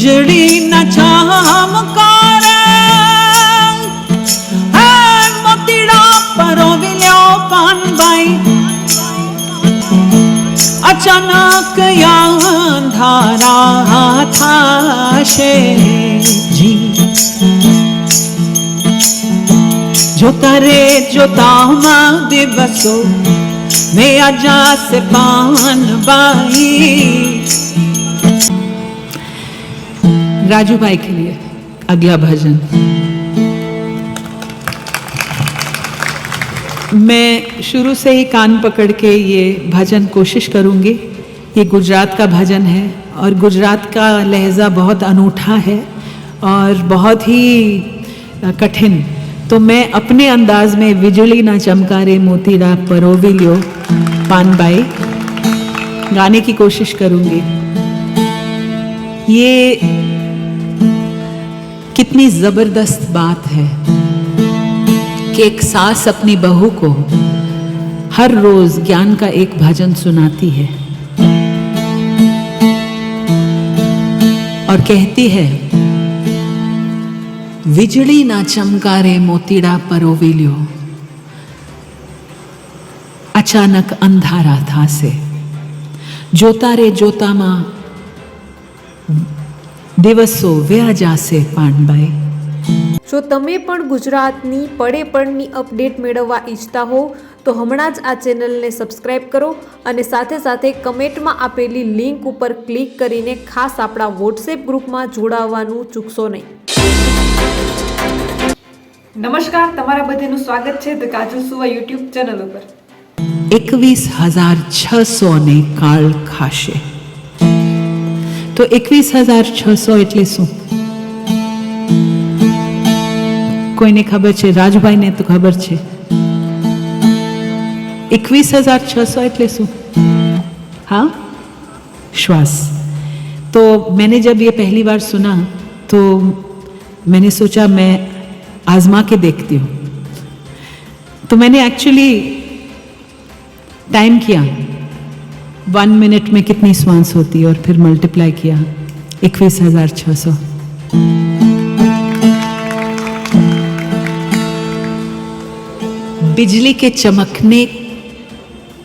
વીજળી ના ચમકારે મોતીડા પરોવી પાનબાઈ અચાનક અંધારા થાશે જી જોતા રે જોતામાં દિવસો वे आजा से पानबाई। राजू भाई के लिए अगला भजन। मैं शुरू से ही कान पकड़ के ये भजन कोशिश करूँगी। ये गुजरात का भजन है और गुजरात का लहजा बहुत अनूठा है और बहुत ही कठिन, तो मैं अपने अंदाज में वीजળી ना चमकारे मोतीड़ा परोवी ल्यो पानबाई गाने की कोशिश करूंगी। ये कितनी जबरदस्त बात है कि एक सास अपनी बहू को हर रोज ज्ञान का एक भजन सुनाती है और कहती है વીજળી ના ચમકારે મોતીડા પરોવી લ્યો અચાનક અંધારા થાશે જોતા રે જોતામાં દિવસો વ્યા જાશે પાનબાઈ। જો તમે પણ ગુજરાતની પળે પળની અપડેટ મેળવવા ઈચ્છતા હો તો હમણાં જ આ ચેનલને સબસ્ક્રાઇબ કરો અને સાથે સાથે કમેન્ટમાં આપેલી લિંક ઉપર ક્લિક કરીને ખાસ આપણા વોટ્સએપ ગ્રુપમાં જોડાવવાનું ચૂકશો નહીં। નમસ્કાર, તમારા બધાનું સ્વાગત છે ધ કાજલ સુવા યુટ્યુબ ચેનલ ઉપર। 21,600 ને કાળ ખાશે તો 21,600 એટલે શું? કોઈને ખબર છે? રાજભાઈને તો ખબર છે। 21,600 એટલે શું? हाँ, श्वास। तो मैंने जब ये पहली बार सुना तो मैंने सोचा मैं आजमा के देखती हूँ। तो मैंने एक्चुअली टाइम किया 1 मिनट में कितनी श्वास होती है और फिर मल्टीप्लाई किया 21,600। बिजली के चमकने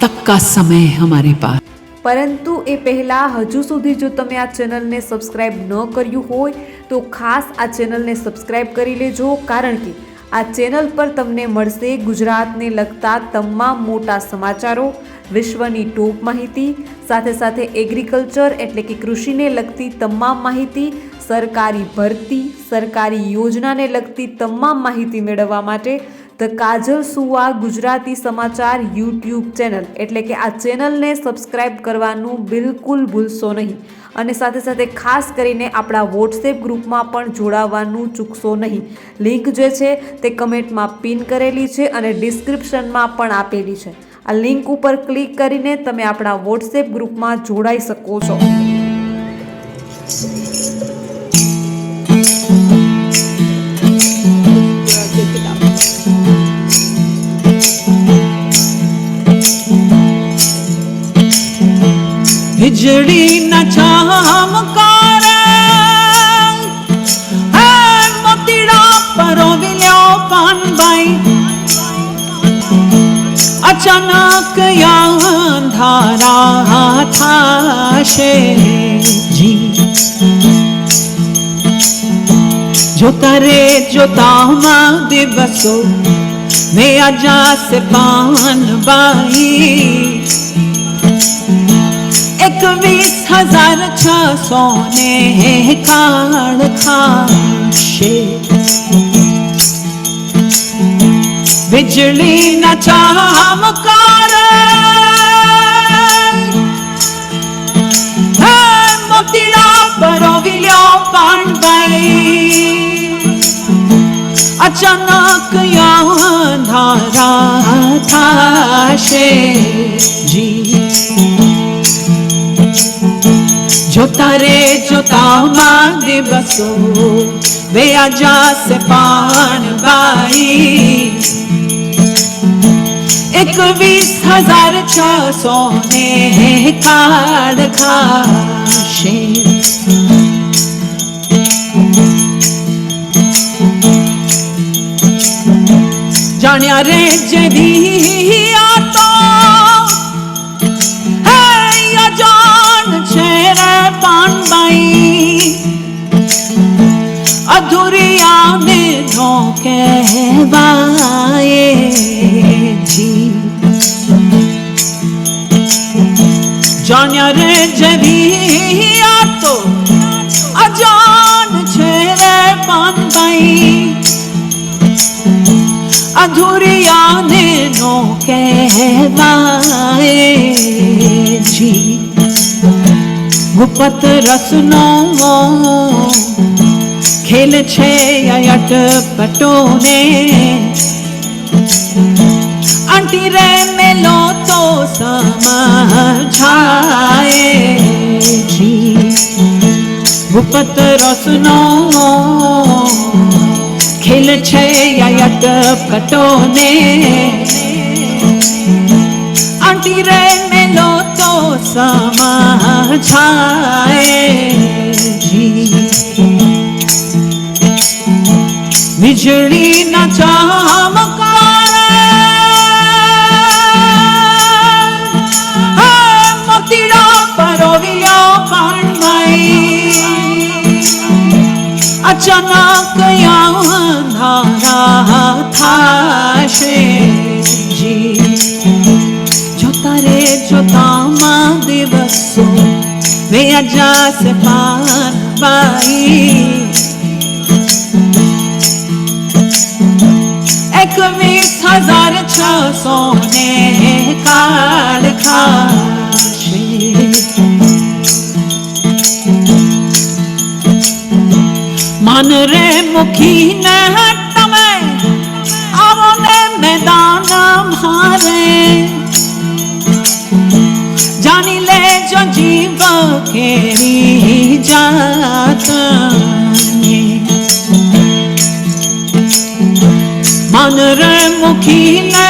तक का समय हमारे पास। પરંતુ એ પહેલાં હજુ સુધી જો તમે આ ચેનલને સબસ્ક્રાઇબ ન કર્યું હોય તો ખાસ આ ચેનલને સબસ્ક્રાઇબ કરી લેજો, કારણ કે આ ચેનલ પર તમને મળશે ગુજરાતને લગતા તમામ મોટા સમાચારો, વિશ્વની ટોપ માહિતી, સાથે સાથે એગ્રીકલ્ચર એટલે કે કૃષિને લગતી તમામ માહિતી, સરકારી ભરતી, સરકારી યોજનાને લગતી તમામ માહિતી મેળવવા માટે ધ કાજલ સુવા ગુજરાતી સમાચાર યુટ્યુબ ચેનલ એટલે કે આ ચેનલને સબસ્ક્રાઇબ કરવાનું બિલકુલ ભૂલશો નહીં અને સાથે સાથે ખાસ કરીને આપણા વોટ્સએપ ગ્રુપમાં પણ જોડાવાનું ચૂકશો નહીં। લિંક જે છે તે કમેન્ટમાં પિન કરેલી છે અને ડિસ્ક્રિપ્શનમાં પણ આપેલી છે। આ લિંક ઉપર ક્લિક કરીને તમે આપણા વોટ્સએપ ગ્રુપમાં જોડાઈ શકો છો। વીજળી ના ચમકારે મોતીડા પરોવી લ્યો પાનબાઈ અચાનક અંધારા થાશે જી જોતા રે જોતામાં દિવસો વે આજા સે પાનબાઈ। 21,600 ने काल खाशे વીજળી ના ચમકારે મોતીડા પરોવી લ્યો પાનબાઈ અચાનક અંધારા થાશે જી જોતા રે જોતામાં દિવસો વે આજા સે પાનબાઈ। 21,600 ने काल खाशे જાણ્યા રે જેવી આ તો હે અજાણ છે રે પાનબાઈ અધૂરી આને નો કહેવાય જી જાણ્યા રે જેવી આ તો અજાણ છે રે પાનબાઈ અધૂરી આને નો કહેવાય જી ગુપત રસનો ખેલ છે અટપટોને આંટી રે મેલો તો સમજાય જી ગુપત રસનો ખેલ છે અટપટોને આંટી રે મેલો તો સમજાય જી વીજળી ના ચમકારે મોતીડા પરોવ્યો પાણબાઈ અચાનક અંધારા થાશે જી જોતા રે જોતામાં દિવસો વેયા જાશે પાનબાઈ 21,600 ને કાળ ખાશે મન રે મુખી ને તમે આવો ને મેદાન મારે જાની લેજો જીવ કેરી જાત મન રે મુખી ને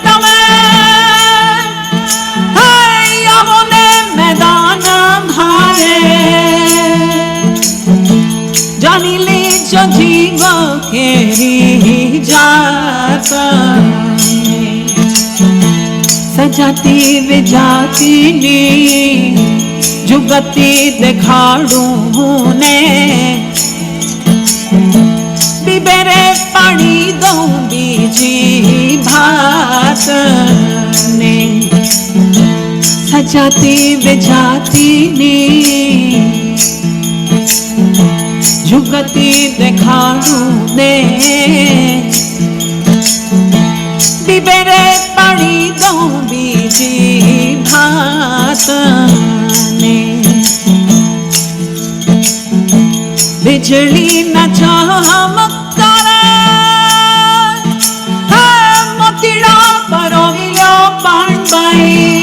તમે આવો ને મેદાન મારે જાની લેજો જીવ કેરી જાત સજાતી વિજાતીની જુગતી દેખાડું ને બીબેરે પાણી દઉં બીજી ભાત ને સજાતી વિજાતીની જુગતી દેખાડું ને બીબેરે પાણી દઉં બીજી ભાત ને વીજળી ના ચમકારે મોતીડા પરોવ્યો પાણબાઈ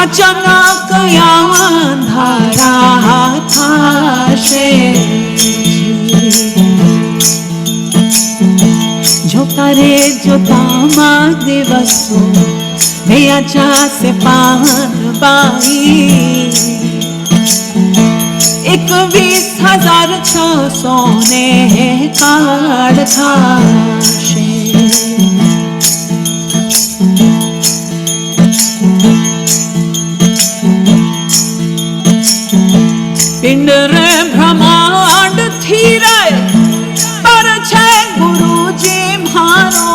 અચાનક અંધારા થાશે જોતા રે જોતામાં દિવસો વેયા જાશે પાનબાઈ 21,600 ને કાળ થાશે પિંડ રે બ્રહ્માંડ થી રે પર છે ગુરુજી મારો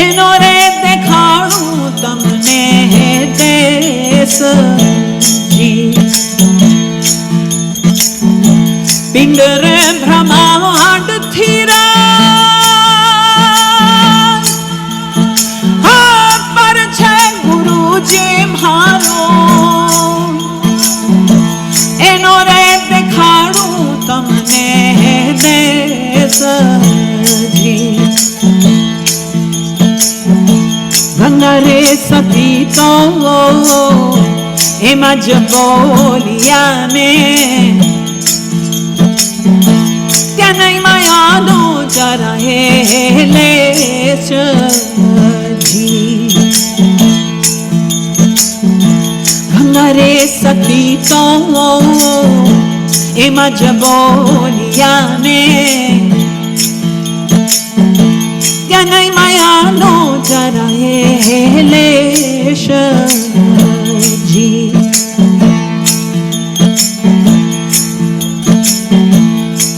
એનો રે દેખાડું તમને દેશ પિંડ રે બ્રહ્માંડ થી રે પર છે ગુરુજી મારો એનો રે દેખાડું તમને દેશ ગંગા રે સતી તો એમાં જ બોલિયા ને ત્યાં નહીં માયાનો જરા લેશ જી ગંગા રે સતી તો એમાં જ બોલિયા ને ત્યાં નહીં માયાનો જરાય લેશજી.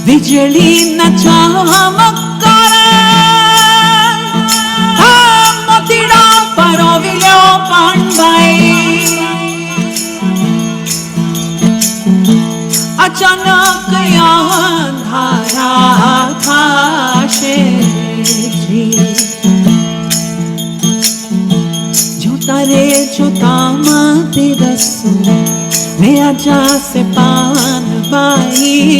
વીજળીના ચમકારા મોતીડા પરોવી લ્યો પાનભાઈ. અચાનક અંધારા થાશે જી. જોતા રે જોતામાં તે રસો મે આ જાસે પાનબાઈ.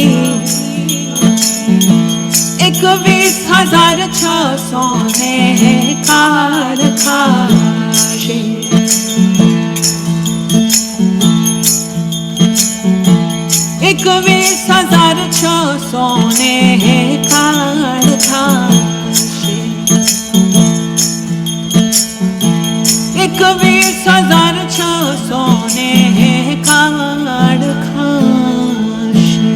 21,600 ને કાર ખાશે. 21,600 ને કાર ખાશે. 21,600 ને કાર ખાશે.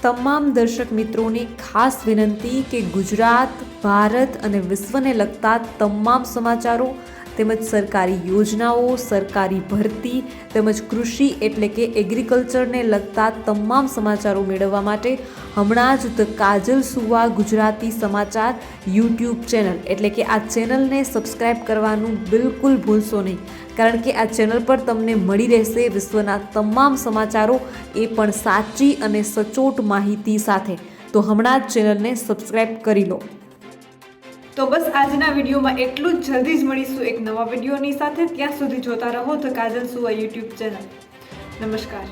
તમામ દર્શક મિત્રોને ખાસ વિનંતી કે ગુજરાત, ભારત અને વિશ્વને લગતા તમામ સમાચારો તેમજ સરકારી યોજનાઓ, સરકારી ભરતી તેમજ કૃષિ એટલે કે એગ્રીકલ્ચરને લગતા તમામ સમાચારો મેળવવા માટે હમણાં જ ધ કાજલ સુવા ગુજરાતી સમાચાર યુટ્યુબ ચેનલ એટલે કે આ ચેનલને સબસ્ક્રાઈબ કરવાનું બિલકુલ ભૂલશો નહીં, કારણ કે આ ચેનલ પર તમને મળી રહેશે વિશ્વના તમામ સમાચારો, એ પણ સાચી અને સચોટ માહિતી સાથે. તો હમણાં જ ચેનલને સબસ્ક્રાઈબ કરી લો. તો બસ આજના વિડીયોમાં એટલું જ. જલ્દી જ મળીશું એક નવા વિડીયોની સાથે. ત્યાં સુધી જોતા રહો ધ કાજલ સુવા યુટ્યુબ ચેનલ. નમસ્કાર.